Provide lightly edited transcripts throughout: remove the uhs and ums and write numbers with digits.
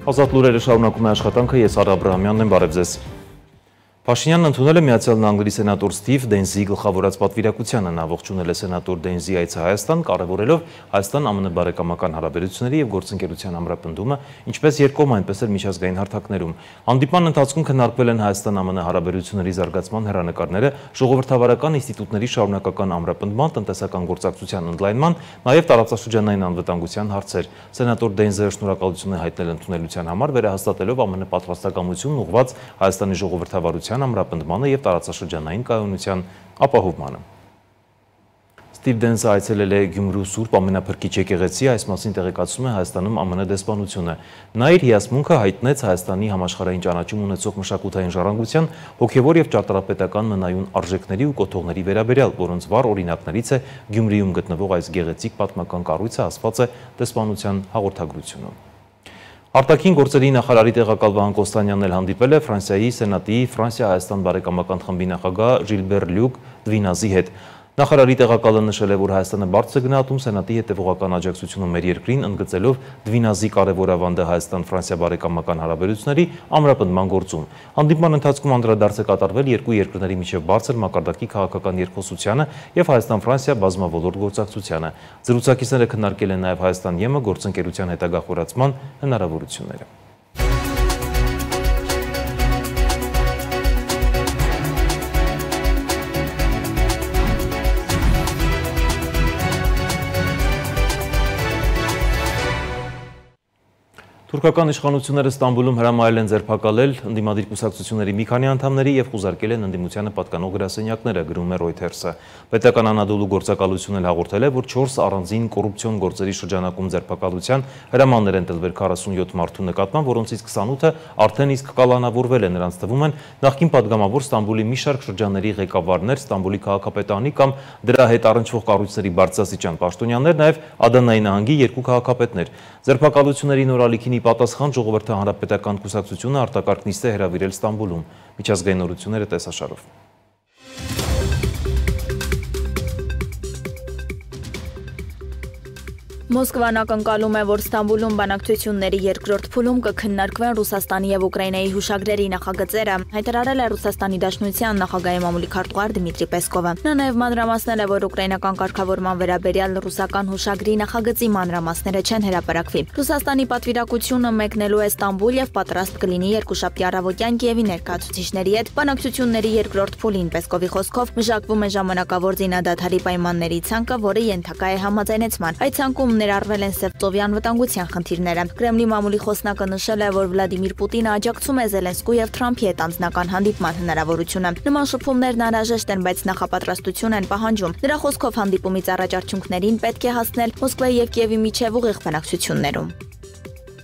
Ազատ լուրերը շարունակում է աշխատանքը, ես Արա Աբրահամյանն եմ, բարև ձեզ։ Փաշինյանն ընդունել է Միացյալ Նահանգների սենատոր Սթիվ Դենզիի գլխավորած պատվիրակությանը, նա ողջունել է սենատոր Դենզիի այցը Հայաստան, կարևորելով Հայաստան-ԱՄՆ բարեկամական հարաբերությունների եւ գործընկերության ամրապնդումը, ինչպես երկկողմ, այնպես էլ միջազգային հարթակներում։ Հանդիպման ընթացքում քննարկվել են Հայաստան-ԱՄՆ հարաբերությունների զարգացման հեռանկարները, ժողովրդավարական ինստիտուտների շարունակական ամրապնդման, տնտեսական գործակցության ընդլայնման, նաեւ տարածաշրջանային անվտանգության հարցեր։ Սենատոր Դենզը շնորհակալություն է հայտնել ընդունելության համար, վերահաստատելով ԱՄՆ պատրաստակամությունն ուղղված Հայաստանի ժողովրդավարության ամրապնդմանը եւ տարածաշրջանային կայունության ապահովմանը։ Սթիվ Դենզը այցելել է Գյումրու Սուրբ ամենափրկիչ եկեղեցի, այս մասին տեղեկացնում է Հայաստանում ԱՄՆ դեսպանությունը։ Նա իր հիասմունքը հայտնեց Հայաստանի համաշխարհային ճանաչում ունեցող մշակութային ժառանգության, հոգևոր եւ ճարտարապետական մնայուն արժեքների ու կոթողների վերաբերյալ, որոնց վառ օրինակներից է Գյումրիում գտնվող այս գեղեցիկ պատմական կառույցը, ասված է դեսպանության հաղորդագրությունում։ Արտաքին գործերի նախարարի տեղակալ Վահան Կոստանյանն էլ հանդիպել է Ֆրանսիայի Սենատի Ֆրանսիա-Հայաստան բարեկամական խմբի նախագահ Ժիլբեր Լյուկ Դվինազի հետ։ Նախարարի տեղակալը նշել է, որ Հայաստանը բարձր է գնահատում Սենատի հետևողական աջակցությունը մեր երկրին, ընդգծելով Դվինազի կարևոր ավանդը Հայաստան-Ֆրանսիա բարեկամական հարաբերությունների ամրապնդման գործում։ Հանդիպման ընթացքում անդրադարձ է կատարվել երկու երկրների միջև բարձր մակարդակի քաղաքական երկխոսությանը եւ Հայաստան-Ֆրանսիա բազմավոլորտ գործակցությանը։ Զրուցակիցները քննարկել են նաեւ Հայաստան-ԵՄ գործընկերության հետագա խորացման հնարավորությունները։ Թուրքական իշխանությունները Ստամբուլում հրամայել են ձերբակալել ընդդիմադիր կուսակցությունների մի քանի անդամների եւ խուզարկել են ընդդիմությանը պատկանող գրասենյակները, գրում է Reuters-ը։ Պետական Անադոլու գործակալությունն էլ հաղորդել է, որ 4 առանձին կոռուպցիոն գործերի շրջանակում ձերբակալության հրամաններ են տրվել 47 մարդու նկատմամբ, որոնցից 28-ը արդեն իսկ կալանավորվել են, նրանց թվում են նախկին падգամավոր Ստամբուլի մի շարք շրջանների ղեկավարներ, Ստամբուլի քաղաքապետարանի կամ դրա հետ առնչվող կառույցների բարձրաստիճան պաշտոնյաներ, նաեւ Ադանայի նահանգի երկու քաղաքապետներ։ Ձերբակալությունների նորալիքին պատասխան ժողովրդի հանրապետական կուսակցությունը արտակարգ նիստ է հրավիրել Ստամբուլում։ Միջազգային նորությունները տեսաշարով։ Մոսկվան ակնկալում է, որ Ստամբուլում բանակցությունների երկրորդ փուլում կքննարկվեն Ռուսաստանի եւ Ուկրաինայի հուշագրերի նախագծերը, հայտարարել է Ռուսաստանի Դաշնության նախագահի մամուլի քարտուղար Դմիտրի Պեսկովը։ Նա նաեւ մանրամասնել է, որ ուկրաինական կարգավորման վերաբերյալ ռուսական հուշագրի նախագծի մանրամասները չեն հրապարակվի։ Ռուսաստանի պատվիրակությունը մեկնելու է Ստամբուլ եւ պատրաստ կլինի երկուշաբթի առավոտյան Կիևի ներկայացուցիչների հետ բանակցությունների երկրորդ փուլին։ Պեսկովի խոսքով մշակվում է ժամանակավոր զինադադարի պայմանների ցանկը, որը ենթակա է համաձայնեցման։ Այդ ցանկում ներառվել են Սևծովի անվտանգության խնդիրները։ Կրեմլի մամուլի խոսնակը նշել է, որ Վլադիմիր Պուտինը աջակցում է Զելենսկու եւ Թրամփի հետ անձնական հանդիպման հնարավորությունը։ Նման շփումներն անհրաժեշտ են, բայց նախապատրաստություն են պահանջում։ Նրա խոսքով հանդիպումից առաջ արդյունքներին պետք է հասնել Մոսկվայի եւ Կիևի միջև ուղիղ բանակցություններում։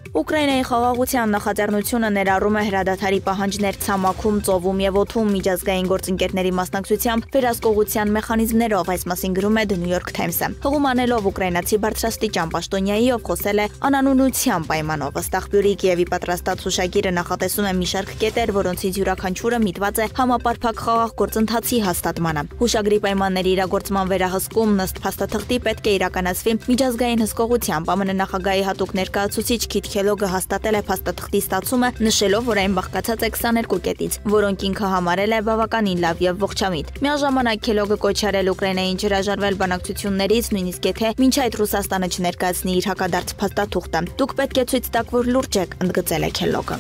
Ուկրաինայի խաղաղության նախաձեռնությունը ներառում է հրադադարի պահանջներ ցամաքում, ծովում եւ օդում միջազգային գործընկերների մասնակցությամբ վերահսկողության մեխանիզմներով, այս մասին գրում է The New York Times-ը։ Հողում անելով ուկրաինացի բարձրաստիճան պաշտոնյայի, ով խոսել է անանունության պայմանով, ըստ աղբյուրի Կիևի պատրաստած հուշագիրը նախատեսում է մի շարք կետեր, որոնցից յուրաքանչյուրը միտված է համապարփակ խաղաղ գործընթացի հաստատմանը։ Հուշագրի պայմանների իրագործման վերահսկումն ըստ փաստաթղթի պետք է իրականացվի միջազգային հսկողությամբ։ ԱՄՆ նախագահի հատուկ ներկայացուցիչ Քիթ Քելոգը հաստատել է փաստաթղթի ստացումը, նշելով, որ այն բաղկացած է 22 կետից, որոնք ինքը համարել է բավականին լավ եւ ողջամիտ։ Միաժամանակ Քելոգը կոչ արել Ուկրաինային հրաժարվել բանակցություններից, նույնիսկ եթե մինչ այդ Ռուսաստանը չներկայացնի իր հակադարձ փաստաթուղթը։ Դուք պետք է ցույց տաք, որ լուրջ եք, ընդգծել է Քելոգը։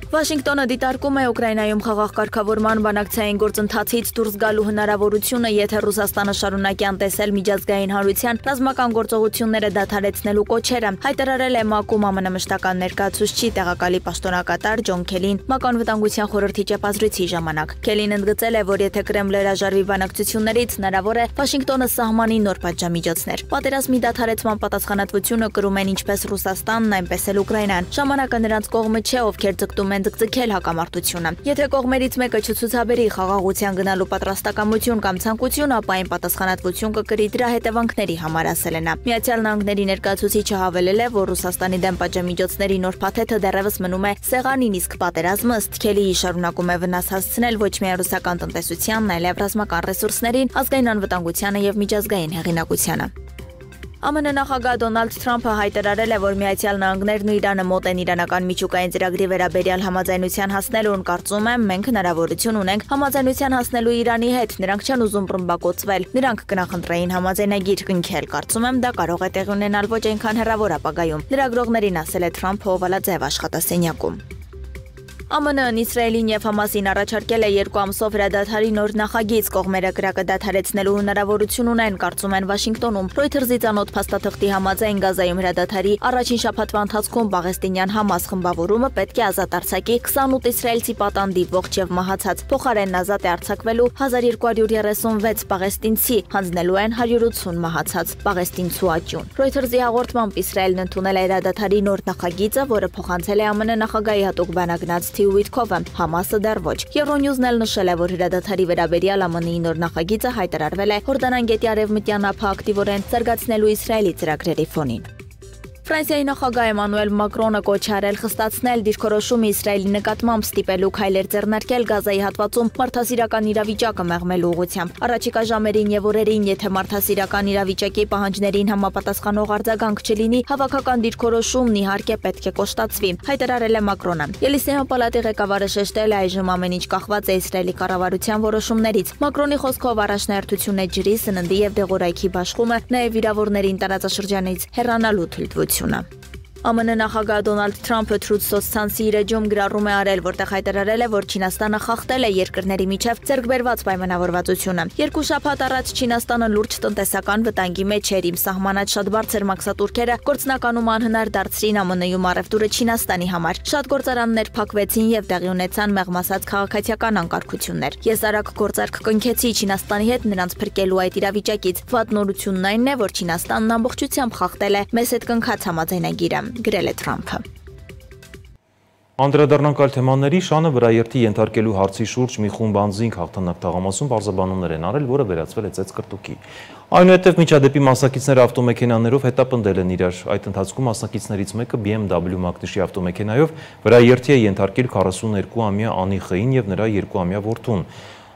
Վաշինգտոնը դիտարկում է Ուկրաինայում խաղաղ կարգավորման բանակցային գործընթացից դուրս գալու հնարավորությունը, եթե Ռուսաստանը շարունակի անտեսել միջազգային հանրության ռազմական գործողությունները դադարեցնելու կոչերը, հայտարարել է ՄԱԿ-ում ԱՄՆ մշտական ներկայացուցչի տեղակալի պաշտոնակատար Ջոն Քելին ՄԱԿ անվտանգության խորհրդի ճեպազրույցի ժամանակ։ Քելին ընդգծել է, որ եթե Կրեմլը հրաժարվի բանակցություններից, հնարավոր է Վաշինգտոնը սահմանի նոր պատժամիջոցներ։ Պատերազմի դադարեցման պատասխանատվությունը կրում են ինչպես Ռուսաստանն, այնպես էլ Ուկրաինան։ Ժամանակը նրանց կողմը չէ, ովքեր ձգտում են ձգձգել հակամարտությունը։ Եթե կողմերից մեկը չցուցաբերի խաղաղության գնալու պատրաստակամություն կամ ցանկություն, ապա այն պատասխանատվություն կկրի դրա հետևանքների համար, ասել է նա։ Միացյալ Նահանգների ներկայացուցիչը հավելել է, որ Ռուսաստանի դեմ պատժամիջոցների նոր փաթեթը դեռևս մնում է սեղանին, իսկ պատերազմը ըստ Քելիի շարունակում է վնաս հասցնել ոչ միայն ռուսական տնտեսությանն, այլև ռազմական ռեսուրսներին, ազգային անվտանգությանը եւ միջազգային հեղինակությանը։ ԱՄՆ նախագահ Դոնալդ Թրամփը հայտարարել է, որ Միացյալ Նահանգներն ու Իրանը մոտ են իրանական միջուկային ծրագրի վերաբերյալ համաձայնության հասնելուն, կարծում եմ, մենք հնարավորություն ունենք համաձայնության հասնելու Իրանի հետ, նրանք չեն ուզում ռմբակոծվել, նրանք կնախընտրեին համաձայնագիր կնքել, կարծում եմ, դա կարող է տեղի ունենալ ոչ այնքան հեռավոր ապագայում, լրագրողներին ասել է Թրամփը Օվալաձև աշխատասենյակում։ ԱՄՆ-ն Իսրայելին եւ Համասին առաջարկել է 2 ամսով հրադադարի նոր նախագիծ, կողմերը կրակը դադարեցնելու հնարավորություն ունեն, կարծում են Վաշինգտոնում։ Ռոյթերզի ծանոթ փաստաթղթի համաձայն Գազայում հրադադարի առաջին շաբաթվա ընթացքում պաղեստինյան Համաս խմբավորումը պետք է ազատ արձակի 28 իսրայելցի պատանդի ողջ եւ մահացած, փոխարենն ազատ է արձակվելու 1236 պաղեստինցի, հանձնելու են 180 մահացած պաղեստինցու աճուն։ Ռոյթերզի հաղորդմամբ Իսրայելն ընդունել է հրադադարի նոր նախագիծը, որը փոխանցել է ԱՄՆ նախագահի հատուկ բանագնաց Ուիտքովը, Համասը դեռ ոչ։ Եվրոնյուզն էլ նշել է, որ հրադադարի վերաբերյալ ԱՄՆ-ի նոր նախագիծը հայտարարվել է Հորդանան գետի արևմտյան ափը ակտիվորեն զարգացնելու Իսրայելի ծրագրերի ֆոնին։ Ֆրանսիայի նախագահ Էմանուել Մակրոնը կոչ արել խստացնել դիրքորոշումը Իսրայելի նկատմամբ ստիպելու քայլեր ձեռնարկել Գազայի հատվածում մարդասիրական իրավիճակը մեղմելու ուղղությամբ։ Առաջիկա ժամերին եւ օրերին, եթե մարդասիրական իրավիճակի պահանջներին համապատասխանող արձագանք չլինի, հավաքական դիրքորոշումն իհարկե պետք է կոշտացվի, հայտարարել է Մակրոնը։ Ելիսեյական պալատի ղեկավարը շեշտել է, այժմ ամեն ինչ կախված է Իսրայելի կառավարության որոշումներից։ Մակրոնի խոսքով առաջնահերթություն է ջրի, սննդի եւ դեղորայքի բաշխումը, նաեւ վիրավորներին տարածաշրջանից հեռանալու թույլտվությունը։ ԱՄՆ նախագահ Դոնալդ Թրամփը Truth Social-ի իր էջում գրառում է արել, որտեղ հայտարարել է, որ Չինաստանը խախտել է երկրների միջև ձեռքբերված պայմանավորվածությունը։ 2 շաբաթ առաջ Չինաստանը լուրջ տնտեսական վտանգի մեջ էր, իմ սահմանած շատ բարձր մաքսատուրքերը գործնականում անհնար դարձրին ԱՄՆ-ում առևտուրը Չինաստանի համար։ Շատ գործարաններ փակվեցին եւ տեղի ունեցան մեղմասած քաղաքացիական անկարգություններ։ Ես արագ գործարք կնքեցի Չինաստանի հետ նրանց փրկելու այդ իրավիճակից։ Վատ նորությունն այն է, որ Չինաստանն ամբողջությամբ խախտել է մեզ հետ կնքած համաձայնագիրը, գրել է Թրամփը։ Անդրադառնանք այլ թեմաների, Շանը վրաերթի ենթարկելու հարցի շուրջ մի խումբ անձինք հաղթանակ թաղամասում պարզաբանումներ են արել, որը վերածվել է ծեծկրտուկի։ Այնուհետև միջադեպի մասնակիցները ավտոմեքենաներով հետապնդել են իրար։ Այդ ընթացքում մասնակիցներից մեկը BMW մակնիշի ավտոմեքենայով վրաերթի է ենթարկել 42-ամյա Անի Խ-ին եւ նրա 2-ամյա որդուն։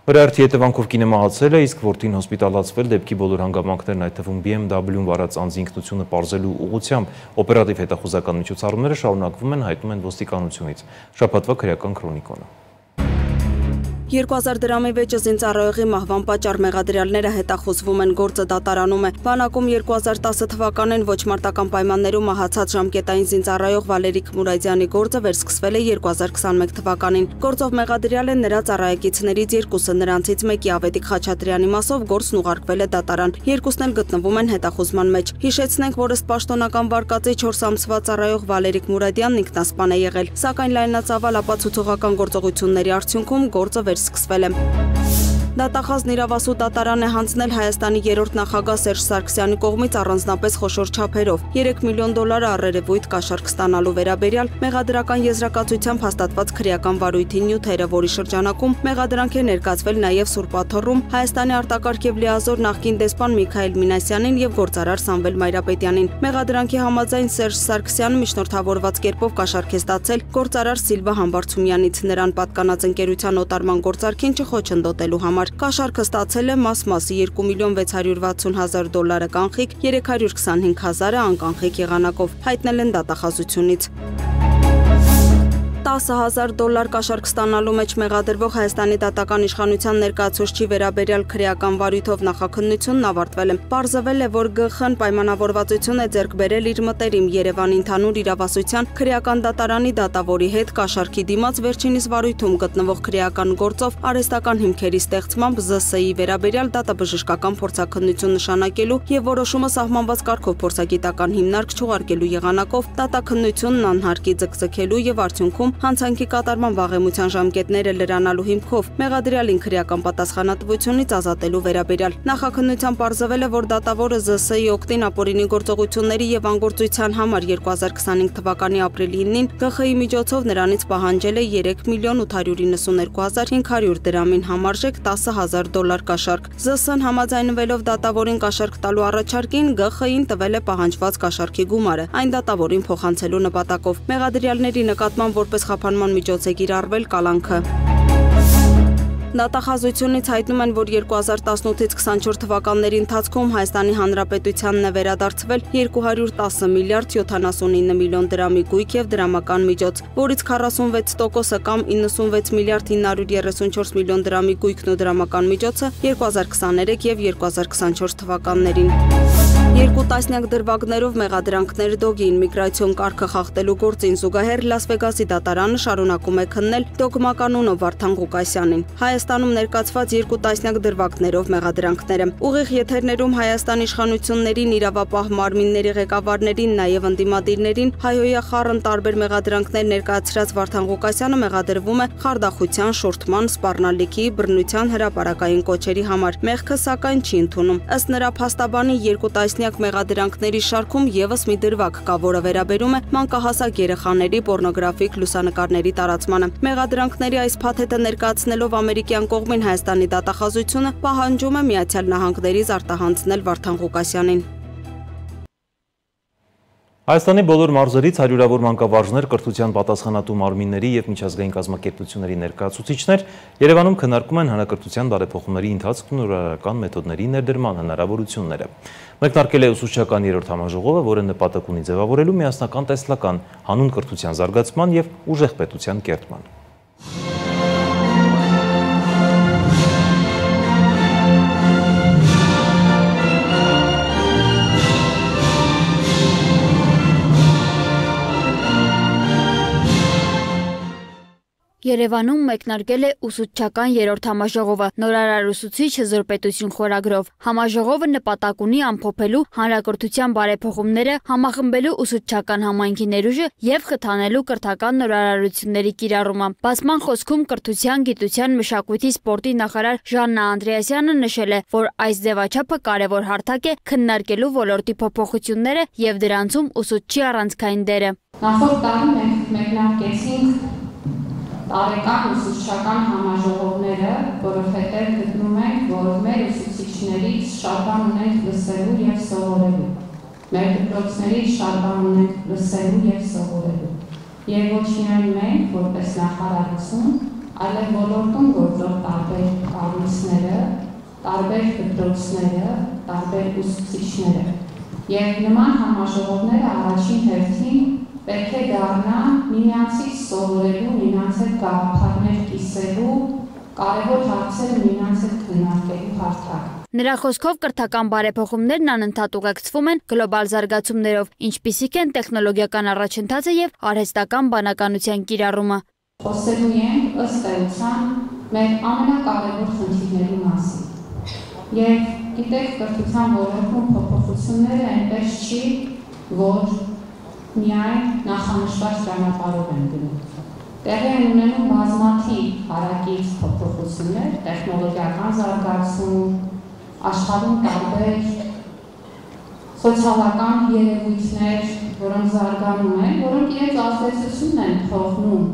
Վրաերթի հետևանքով կինը մահացել է, իսկ որդին հոսպիտալացվել, դեպքի բոլոր հանգամանքներն, այդ թվում BMW-ն վարած անձի ինքնությունը պարզելու ուղղությամբ օպերատիվ հետախուզական միջոցառումները շարունակվում են, հայտնում են ոստիկանությունից։ Շաբաթվա քրեական քրոնիկոնը։ 2000 դրամի վեճը զինծառայողի մահվան պատճառ մեղադրյալները հետախուզվում են, գործը դատարանում է։ Բանակում 2010 թվականին ոչ մարտական պայմաններում մահացած ժամկետային զինծառայող Վալերիկ Մուրադյանի գործը վերսկսվել է 2021 թվականին։ Գործով մեղադրյալ են նրա ծառայեկիցներից երկուսը, նրանցից մեկի Ավետիք Խաչատրյանի մասով գործն ուղարկվել է դատարան։ Երկուսն էլ գտնվում են հետախուզման մեջ։ Հիշեցնենք, որ ըստ պաշտոնական վարկածի 4 ամսվա ծառայող Վալերիկ Մուրադյանն ինքնասպան է եղել, սակայն լայնածավալ ապացուցողական գործողությունների արդյունքում գործը սկսվել է։ Դատախազն իրավասու դատարան է հանձնել Հայաստանի 3-րդ նախագահ Սերժ Սարգսյանի կողմից առանձնապես խոշոր չափերով $3 միլիոն առերևույթ կաշառք ստանալու վերաբերյալ մեղադրական եզրակացությամբ հաստատված քրեական վարույթի նյութերը, որի շրջանակում մեղադրանք է ներկայացվել նաև Սուրբ Աթոռում Հայաստանի արտակարգ եւ լիազոր նախկին դեսպան Միքայել Մինասյանին եւ գործարար Սամվել Մայրապետյանին։ Մեղադրանքի համաձայն Սերժ Սարգսյանը միջնորդավորված կերպով կաշառք է ստացել գործարար Սիլվա Համբարձումյանից, նրան պատկանած ընկերության օտարման գործարքին չխոչընդոտելու համար։ Կաշառքը ստացել է մաս-մասի $2,660,000 կանխիկ, 325,000-ը անկանխիկ եղանակով, հայտնել են դատախազությունից։ $10,000 կաշառք ստանալու մեջ մեղադրվող Հայաստանի դատական իշխանության ներկայացուցչի վերաբերյալ քրեական վարույթով նախաքննությունն ավարտվել է։ Պարզվել է, որ ԳԽ-ն պայմանավորվածություն է ձեռք բերել իր մտերիմ Երևանի ընդհանուր իրավասության քրեական դատարանի դատավորի հետ կաշառքի դիմաց վերջինիս վարույթում գտնվող քրեական գործով արհեստական հիմքերի ստեղծմամբ ԶՍ-ի վերաբերյալ դատաբժշկական փորձաքննություն նշանակելու եւ որոշումը սահմանված կարգով փորձագիտական հիմնարկ չուղարկելու եղանակով դատաքննությունն անհարկի ձգձգելու եւ արդյունքում հանցանքի կատարման վաղեմության ժամկետները լրանալու հիմքով մեղադրյալին քրեական պատասխանատվությունից ազատելու վերաբերյալ նախաքննության պարզվել է, որ դատավորը ԶՍ-ի օգտին ապօրինի գործողությունների եւ անգործության համար 2025 թվականի ապրիլի 9-ին ԳԽ-ի միջոցով նրանից պահանջել է $3,892,500 դրամին համարժեք $10,000 կաշառք։ ԶՍ-ն համաձայնվելով դատավորին կաշառք տալու առաջարկին ԳԽ-ին տվել է պահանջված կաշառքի գումարը, այն դատավորին փոխանցելու նպատակով։ Մեղադրյալների նկատմամբ որպես խափանման միջոց է կիրառվել կալանքը։ Դատախազությունից հայտնում են, որ 2018-ից 24 թվականների ընթացքում Հայաստանի Հանրապետությանն է վերադարձվել 210 միլիարդ 79 միլիոն դրամի գույք եւ դրամական միջոց, որից 46%-ը կամ 96 միլիարդ 934 միլիոն դրամի գույքն ու դրամական միջոցը 2023 եւ 2024 թվականներին։ Երկու տասնյակ դրվագներով մեղադրանքներ Դոգին միգրացիոն կարգը խախտելու գործին զուգահեռ Լաս Վեգասի դատարանը շարունակում է քննել Դոգմականունով Վարդան Ղուկասյանին։ Հայաստանում ներկայացված երկու տասնյակ դրվագներով մեղադրանքները ուղիղ եթերներում Հայաստանի իշխանություններին, իրավապահ մարմինների ղեկավարներին, նաև ընդդիմադիրներին հայհոյախառն տարբեր մեղադրանքներ ներկայացրած Վարդան Ղուկասյանը մեղադրվում է խարդախության, շուրթման, սպառնալիքի, բռնության հրապարակային կոչերի համար։ Մեղքը սակայն չի ընդունում։ Ըստ նրա փաստաբանի երկու տասնյակ մեղադրանքների շարքում եւս մի դրվագ կա, որը վերաբերում է մանկահասակ երեխաների պոռնոգրաֆիկ լուսանկարների տարածմանը։ Մեղադրանքների այս փաթեթը ներկայացնելով ամերիկյան կողմին Հայաստանի դատախազությունը պահանջում է Միացյալ Նահանգներից արտահանձնել Վարդան Ղուկասյանին։ Հայաստանի բոլոր մարզերից հարյուրավոր մանկավարժներ, կրթության պատասխանատու մարմինների եւ միջազգային կազմակերպությունների ներկայացուցիչներ Երևանում քննարկում են հանրակրթության բարեփոխումների ընթացքն ու նորարարական մեթոդների ներդրման հնարավորությունները։ Մեկնարկել է ուսուցչական երրորդ համաժողովը, որը նպատակ ունի ձևավորելու միասնական տեսլական, հանուն կրթության զարգացման եւ ուժեղ պետության կերտման։ Երևանում մեկնարկել է ուսուցչական երրորդ համաժողովը նորարար ուսուցիչ հզոր պետություն խորագրով։ Համաժողովը նպատակ ունի ամփոփելու հանրակրթության բարեփոխումները, համախմբելու ուսուցչական համայնքի ներուժը եւ խթանելու կրթական նորարարությունների կիրառումը։ Բացման խոսքում կրթության, գիտության, մշակույթի, սպորտի նախարար Ժաննա Անդրեասյանը նշել է, որ այս ձևաչափը կարևոր հարթակ է քննարկելու ոլորտի փոփոխությունները եւ դրանցում ուսուցչի առանցքային դերը։ Նախորդ տարի մենք մեկնարկեցինք տարեկան ուսուցչական համաժողովները, որովհետև գտնում ենք, որ մեր ուսուցիչներից շատ բան ունենք լսելու եւ սովորելու։ Մեր դպրոցներից շատ բան ունենք լսելու եւ սովորելու։ Եվ ոչ միայն մենք, որպես նախարարություն, այլև ոլորտում գործող տարբեր կառույցները, տարբեր դպրոցները, տարբեր ուսուցիչները։ Եվ նման համաժողովները առաջին հերթին պետք է դառնան միմյանցից սովորելու, միմյանց հետ գաղափարներ կիսելու, կարևոր հարցերը միմյանց հետ քննարկելու հարթակ։ Նրա խոսքով կրթական բարեփոխումներն անընդհատ ուղեկցվում են գլոբալ զարգացումներով, ինչպիսիք են տեխնոլոգիական առաջընթացը եւ արհեստական բանականության կիրառումը։ Խոսելու ենք ըստ էության մեր ամենակարևոր խնդիրների մասին։ Եվ գիտեք, կրթության ոլորտում փոփոխությունները այնպես չի, որ միայն նախանշված ճանապարհով են գնում։ Տեղի են ունենում բազմաթիվ հարակից փոփոխություններ, տեխնոլոգիական զարգացում, աշխարհում տարբեր սոցիալական երևույթներ, որոնք զարգանում են, որոնք իրենց ազդեցությունն են թողնում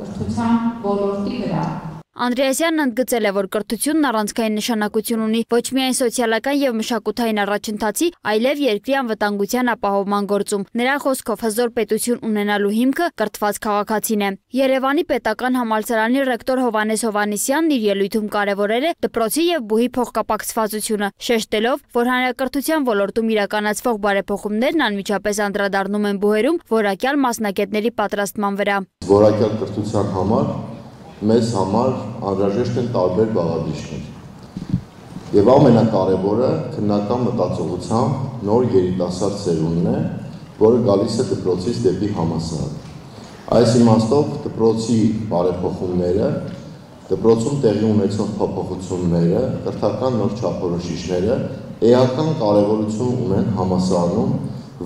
կրթության ոլորտի վրա։ Անդրեասյանն ընդգծել է, որ կրթությունն առանցքային նշանակություն ունի ոչ միայն սոցիալական եւ մշակութային առաջընթացի, այլև երկրի անվտանգության ապահովման գործում։ Նրա խոսքով հզոր պետություն ունենալու հիմքը կրթված քաղաքացին է։ Երևանի պետական համալսարանի ռեկտոր Հովհաննես Հովհաննիսյանն իր ելույթում կարևորել է դպրոցի եւ բուհի փոխկապակցվածությունը, շեշտելով, որ հանրակրթության ոլորտում իրականացվող բարեփոխումներն անմիջապես անդրադառնում են բուհերում որակյալ մասնագետների պատրաստման վրա։ Որակյալ կրթության համար մեզ համար անհրաժեշտ են տարբեր բաղադրիչներ։ Եվ ամենակարևորը քննական մտածողությամբ նոր երիտասարդ սերունդն է, որը գալիս է դպրոցից դեպի համալսարան։ Այս իմաստով դպրոցի բարեփոխումները, դպրոցում տեղի ունեցող փոփոխությունները, կրթական նոր չափորոշիչները էական կարևորություն ունեն համալսարանում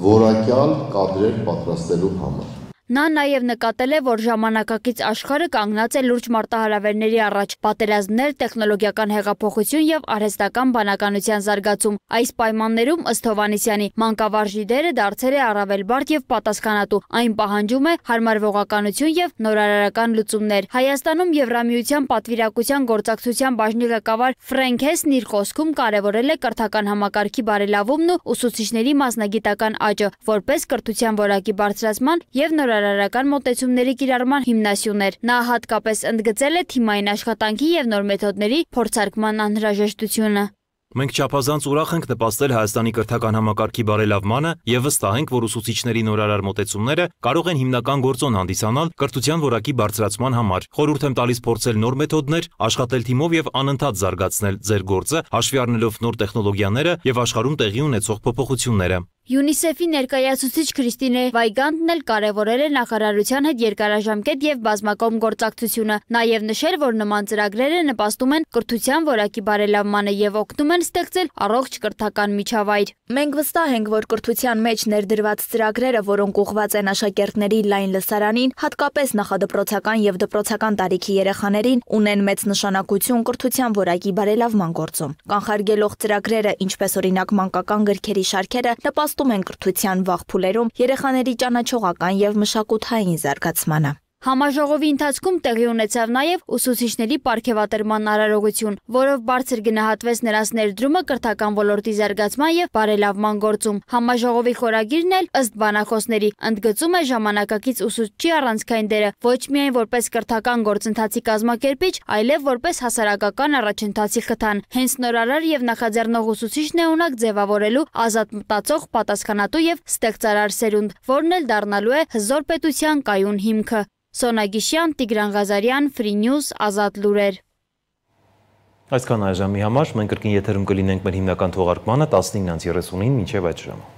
որակյալ կադրեր պատրաստելու համար։ Նա նաև նկատել է, որ ժամանակակից աշխարհը կանգնած է լուրջ մարտահրավերների առաջ՝ պատերազմներ, տեխնոլոգիական հեղափոխություն եւ արհեստական բանականության զարգացում։ Այս պայմաններում, ըստ Հովհաննիսյանի, մանկավարժի դերը դարձել է առավել բարդ եւ պատասխանատու։ Այն պահանջում է հարմարվողականություն եւ նորարարական լուծումներ։ Հայաստանում Եվրամիության պատվիրակության գործակցության բաժնի ղեկավար Ֆրենք Հեսն իր խոսքում կարևորել է կրթական համակարգի բարելավումն ու ուսուցիչների մասնագիտական աճը, որպես կրթության որակի բարձրացման եւ նորարարական մոտեցումների կիրառման հիմնասյուն էր։ Նա հատկապես ընդգծել է թիմային աշխատանքի եւ նոր մեթոդների փորձարկման անհրաժեշտությունը։ Մենք չափազանց ուրախ ենք նպաստել Հայաստանի կրթական համակարգի բարելավմանը եւ վստահ ենք, որ ուսուցիչների նորարար մոտեցումները կարող են հիմնական գործոն հանդիսանալ կրթության որակի բարձրացման համար։ Խորհուրդ եմ տալիս փորձել նոր մեթոդներ, աշխատել թիմով եւ անընդհատ զարգացնել ձեր գործը, հաշվի առնելով նոր տեխնոլոգիաները եւ աշխարհում տեղի ունեցող փոփոխությունները։ ՅՈՒՆԻՍԵՖ-ի ներկայացուցիչ Քրիստինե Վայգանդն էլ կարևորել է նախարարության հետ երկարաժամկետ եւ բազմակողմ գործակցությունը, նաեւ նշել, որ նման ծրագրերը նպաստում են կրթության որակի բարելավմանը եւ օգնում են ստեղծել առողջ կրթական միջավայր։ Մենք վստահ ենք, որ կրթության մեջ ներդրված ծրագրերը, որոնք ուղղված են աշակերտների լայն լսարանին, հատկապես նախադպրոցական եւ դպրոցական տարիքի երեխաներին, ունեն մեծ նշանակություն կրթության որակի բարելավման գործում։ Կանխարգելող ծրագրերը, ինչպես օրինակ մանկական գրքերի շարքերը, նպաստում են կրթության վաղ փուլերում երեխաների ճանաչողական եւ մշակութային զարգացմանը։ Համաժողովի ընթացքում տեղի ունեցավ նաև ուսուցիչների պարգևատրման արարողություն, որով բարձր գնահատվեց նրանց ներդրումը կրթական ոլորտի զարգացման եւ բարելավման գործում։ Համաժողովի խորագիրն էլ ըստ բանախոսների ընդգծում է ժամանակակից ուսուցչի առանցքային դերը ոչ միայն որպես կրթական գործընթացի կազմակերպիչ, այլև որպես հասարակական առաջընթացի խթան։ Հենց նորարար եւ նախաձեռնող ուսուցիչն է ունակ ձևավորելու ազատ մտածող, պատասխանատու եւ ստեղծարար սերունդ, որն էլ դառնալու է հզոր պետության կայուն հիմքը։ Սոնա Գիշյան, Տիգրան Ղազարյան, Free News, Ազատ լուրեր։ Այսքան այժմի համար մենք կրկին եթերում կլինենք մեր հիմնական թողարկմանը 15:30-ին մինչև այդ ժամը։